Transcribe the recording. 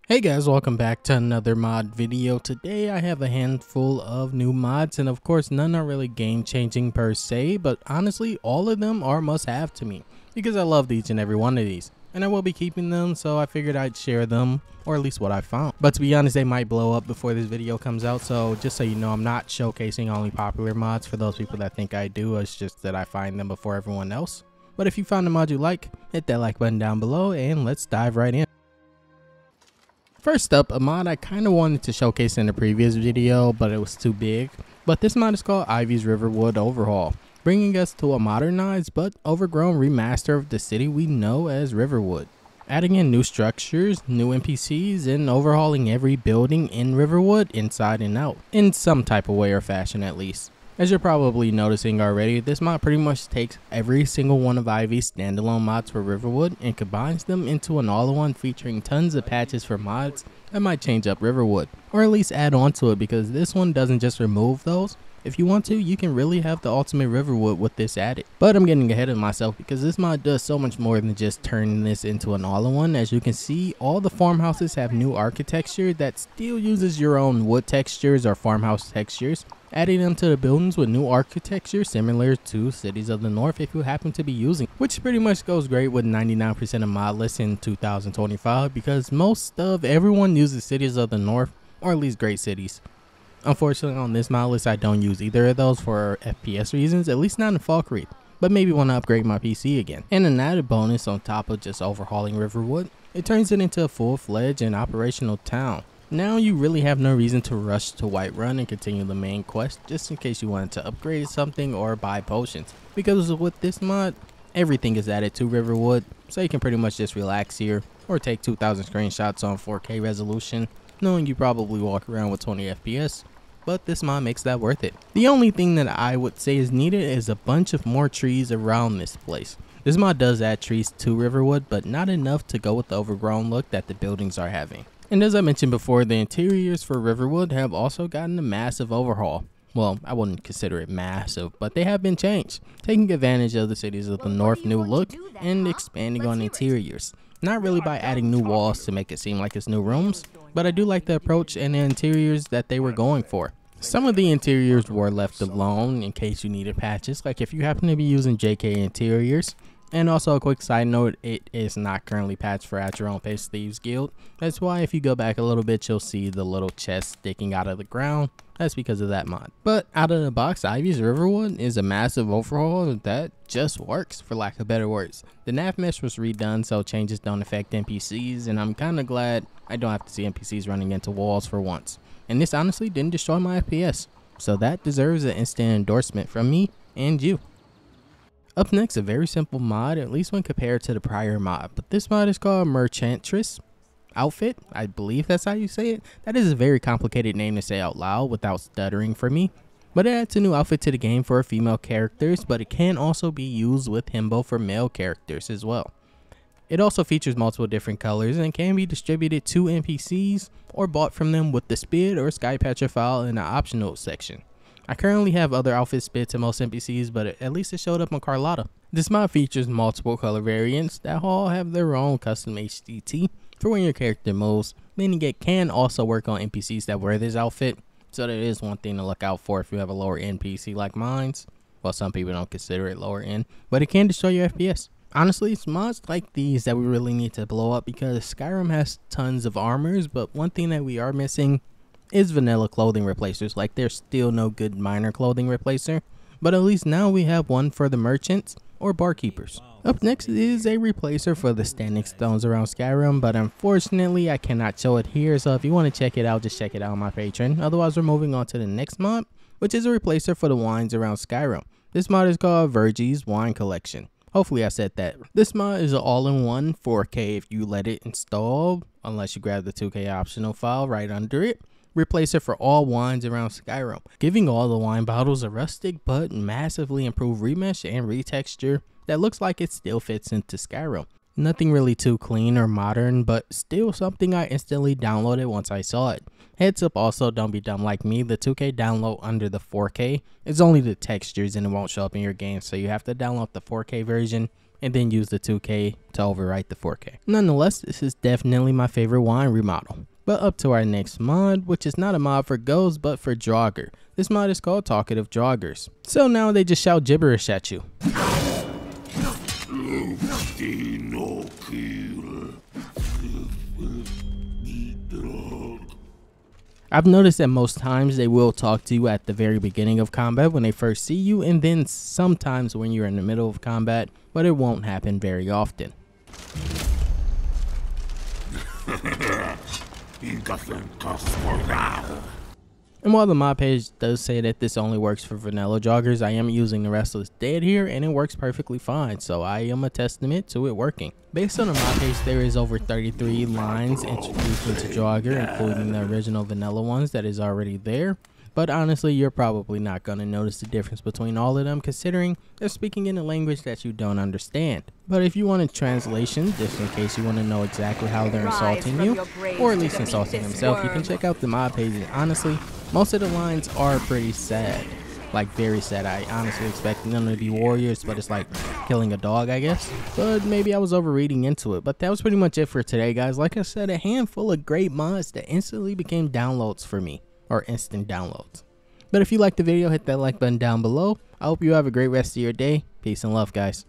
Hey guys, welcome back to another mod video. Today I have a handful of new mods, and of course none are really game changing per se, but honestly all of them are must have to me because I loved each and every one of these and I will be keeping them, so I figured I'd share them, or at least what I found. But to be honest, they might blow up before this video comes out, so just so you know, I'm not showcasing only popular mods for those people that think I do. It's just that I find them before everyone else. But if you found a mod you like, hit that like button down below and let's dive right in. First up, a mod I kind of wanted to showcase in the previous video, but it was too big. But this mod is called Ivy's Riverwood Overhaul, bringing us to a modernized but overgrown remaster of the city we know as Riverwood. Adding in new structures, new NPCs, and overhauling every building in Riverwood inside and out, in some type of way or fashion at least. As you're probably noticing already, this mod pretty much takes every single one of Ivy's standalone mods for Riverwood and combines them into an all-in-one featuring tons of patches for mods that might change up Riverwood, or at least add on to it, because this one doesn't just remove those. If you want to, you can really have the ultimate Riverwood with this added. But I'm getting ahead of myself because this mod does so much more than just turning this into an all-in-one. As you can see, all the farmhouses have new architecture that still uses your own wood textures or farmhouse textures, adding them to the buildings with new architecture similar to Cities of the North if you happen to be using, which pretty much goes great with 99% of Modlist in 2025 because most of everyone uses Cities of the North, or at least great cities. Unfortunately, on this mod list I don't use either of those for FPS reasons, at least not in Fall Creek, but maybe want to upgrade my PC again. And an added bonus on top of just overhauling Riverwood, it turns it into a full-fledged and operational town. Now you really have no reason to rush to Whiterun and continue the main quest just in case you wanted to upgrade something or buy potions, because with this mod everything is added to Riverwood, so you can pretty much just relax here or take 2000 screenshots on 4K resolution knowing you probably walk around with 20 FPS, but this mod makes that worth it. The only thing that I would say is needed is a bunch of more trees around this place. This mod does add trees to Riverwood, but not enough to go with the overgrown look that the buildings are having. And as I mentioned before, the interiors for Riverwood have also gotten a massive overhaul. Well, I wouldn't consider it massive, but they have been changed, taking advantage of the Cities of the North new look and expanding on interiors. Not really by adding new walls to make it seem like it's new rooms, but I do like the approach and the interiors that they were going for. Some of the interiors were left alone in case you needed patches, like if you happen to be using JK interiors. And also a quick side note, it is not currently patched for At Your Own Pace Thieves Guild. That's why if you go back a little bit, you'll see the little chest sticking out of the ground. That's because of that mod. But out of the box, Ivy's Riverwood is a massive overhaul that just works, for lack of better words. The nav mesh was redone so changes don't affect NPCs, and I'm kind of glad I don't have to see NPCs running into walls for once. And this honestly didn't destroy my FPS, so that deserves an instant endorsement from me and you. Up next, a very simple mod, at least when compared to the prior mod, but this mod is called Merchantress Outfit. I believe that's how you say it. That is a very complicated name to say out loud without stuttering for me. But it adds a new outfit to the game for female characters, but it can also be used with himbo for male characters as well. It also features multiple different colors and can be distributed to NPCs or bought from them with the SPID or Skypatcher file in the optional section. I currently have other outfit SPID to most NPCs, but at least it showed up on Carlotta. This mod features multiple color variants that all have their own custom HDT for when your character moves, meaning it can also work on NPCs that wear this outfit, so that is one thing to look out for if you have a lower end PC like mine's. Well, some people don't consider it lower end, but it can destroy your FPS. Honestly, it's mods like these that we really need to blow up because Skyrim has tons of armors, but one thing that we are missing is vanilla clothing replacers. Like, there's still no good minor clothing replacer, but at least now we have one for the merchants or barkeepers. Up next is a replacer for the standing stones around Skyrim, but unfortunately I cannot show it here, so if you want to check it out, just check it out on my Patreon. Otherwise, we're moving on to the next mod, which is a replacer for the wines around Skyrim. This mod is called Vergis Wine Collection. Hopefully I said that. This mod is an all-in-one 4K if you let it install, unless you grab the 2K optional file right under it. Replace it for all wines around Skyrim, giving all the wine bottles a rustic but massively improved remesh and retexture that looks like it still fits into Skyrim. Nothing really too clean or modern, but still something I instantly downloaded once I saw it. Heads up also, don't be dumb like me, the 2K download under the 4K is only the textures and it won't show up in your game, so you have to download the 4K version and then use the 2K to overwrite the 4K. Nonetheless, this is definitely my favorite wine remodel. But up to our next mod, which is not a mod for ghosts but for Draugr. This mod is called Talkative Draugrs. So now they just shout gibberish at you. I've noticed that most times they will talk to you at the very beginning of combat when they first see you, and then sometimes when you're in the middle of combat, but it won't happen very often. And while the mod page does say that this only works for vanilla Draugrs, I am using the Restless Dead here and it works perfectly fine, so I am a testament to it working. Based on the mod page, there is over 33 lines introduced into Draugr, including the original vanilla ones that is already there. But honestly, you're probably not going to notice the difference between all of them, considering they're speaking in a language that you don't understand. But if you want a translation, just in case you want to know exactly how they're insulting you, or at least insulting themselves, you can check out the mod page. And honestly, most of the lines are pretty sad. Like, very sad. I honestly expected them to be warriors, but it's like killing a dog, I guess. But maybe I was overreading into it. But that was pretty much it for today, guys. Like I said, a handful of great mods that instantly became downloads for me. Or instant downloads. But if you liked the video, hit that like button down below. I hope you have a great rest of your day. Peace and love, guys.